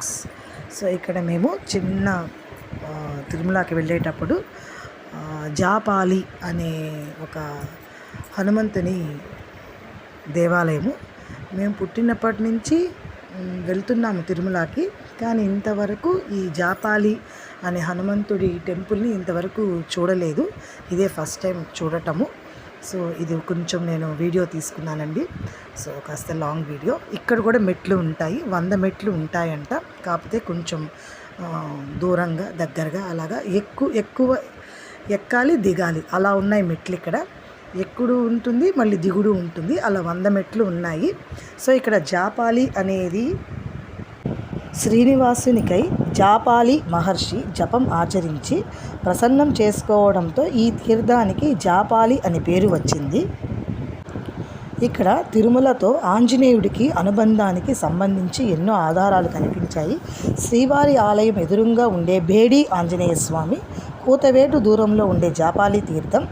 Vlogs. So ఇక్కడ మేము చిన్న తిరుమలకి వెళ్ళేటప్పుడు జాపాలి అనే ఒక హనుమంతుని దేవాలయము. మేము పుట్టినప్పటి నుంచి వెళ్తున్నాము తిరుమలకి, కానీ ఇంతవరకు ఈ జాపాలి అనే హనుమంతుడి టెంపుల్ని ఇంతవరకు చూడలేదు. ఇదే ఫస్ట్ టైం చూడటము. సో ఇది కొంచెం నేను వీడియో తీసుకున్నానండి. సో కాస్త లాంగ్ వీడియో. ఇక్కడ కూడా మెట్లు ఉంటాయి, 100 మెట్లు ఉంటాయంట. కాకపోతే కొంచెం దూరంగా దగ్గరగా అలాగా ఎక్కువ ఎక్కాలి దిగాలి అలా ఉన్నాయి మెట్లు. ఇక్కడ ఎక్కుడు ఉంటుంది, మళ్ళీ దిగుడు ఉంటుంది, అలా 100 మెట్లు ఉన్నాయి. సో ఇక్కడ జాపాలి అనేది శ్రీనివాసునికై జాపాలి మహర్షి జపం ఆచరించి ప్రసన్నం చేసుకోవడంతో ఈ తీర్థానికి జాపాలి అనే పేరు వచ్చింది. ఇక్కడ తిరుమలతో ఆంజనేయుడికి అనుబంధానికి సంబంధించి ఎన్నో ఆధారాలు కనిపించాయి. శ్రీవారి ఆలయం ఎదురుగా ఉండే బేడి ఆంజనేయ స్వామి, కూతవేటు దూరంలో ఉండే జాపాలి తీర్థం,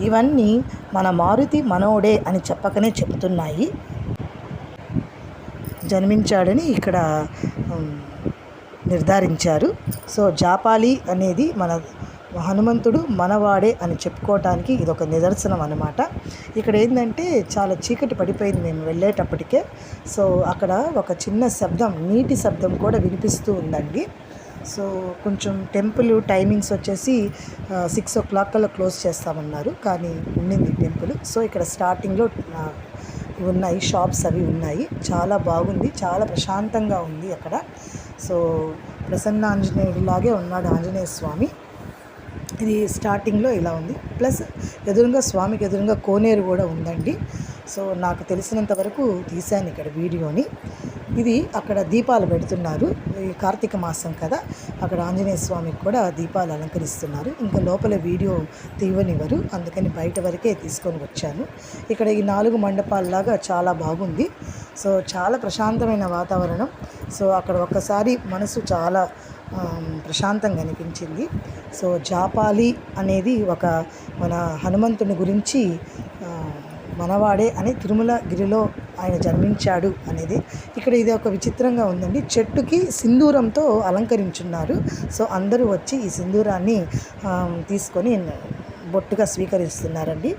ఇవన్నీ మన మారుతి మనోడే అని చెప్పకనే చెప్తున్నాయి. జన్మించాడని ఇక్కడ నిర్ధారించారు. సో జాపాలి అనేది మన హనుమంతుడు మనవాడే అని చెప్పుకోవటానికి ఇదొక నిదర్శనం అన్నమాట. ఇక్కడ ఏంటంటే చాలా చీకటి పడిపోయింది మేము వెళ్ళేటప్పటికే. సో అక్కడ ఒక చిన్న శబ్దం, నీటి శబ్దం కూడా వినిపిస్తూ ఉందండి. సో కొంచెం టెంపుల్ టైమింగ్స్ వచ్చేసి 6 o'clock కల్లా క్లోజ్ చేస్తామన్నారు, కానీ ఉండింది టెంపుల్. సో ఇక్కడ స్టార్టింగ్లో ఉన్నాయి షాప్స్ అవి ఉన్నాయి. చాలా బాగుంది, చాలా ప్రశాంతంగా ఉంది అక్కడ. సో ప్రసన్న ఆంజనేయుడిలాగే ఉన్నాడు ఆంజనేయ స్వామి. ఇది స్టార్టింగ్లో ఇలా ఉంది. ప్లస్ ఎదురుగా స్వామికి ఎదురుగా కోనేరు కూడా ఉందండి. సో నాకు తెలిసినంత వరకు తీశాను ఇక్కడ వీడియోని. ఇది అక్కడ దీపాలు పెడుతున్నారు, ఈ కార్తీక మాసం కదా, అక్కడ ఆంజనేయ స్వామికి కూడా దీపాలు అలంకరిస్తున్నారు. ఇంకా లోపల వీడియో తీయనివ్వరు, అందుకని బయట వరకే తీసుకొని వచ్చాను. ఇక్కడ ఈ 4 మండపాలలాగా చాలా బాగుంది. సో చాలా ప్రశాంతమైన వాతావరణం. సో అక్కడ ఒక్కసారి మనసు చాలా ప్రశాంతంగా అనిపించింది. సో జాపాలి అనేది ఒక మన హనుమంతుని గురించి మనవాడే అని తిరుమలగిరిలో ఆయన జన్మించాడు అనేది. ఇక్కడ ఇది ఒక విచిత్రంగా ఉందండి, చెట్టుకి సింధూరంతో అలంకరించున్నారు. సో అందరూ వచ్చి ఈ సింధూరాన్ని తీసుకొని బొట్టుగా స్వీకరిస్తున్నారండి.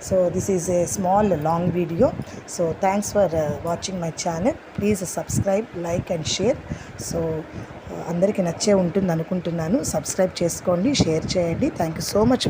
So this is a small long video. So thanks for watching my channel. Please subscribe, like and share. So అందరికీ నచ్చే ఉంటుంది అనుకుంటున్నాను. సబ్స్క్రైబ్ చేసుకోండి, షేర్ చేయండి. Thank you so much.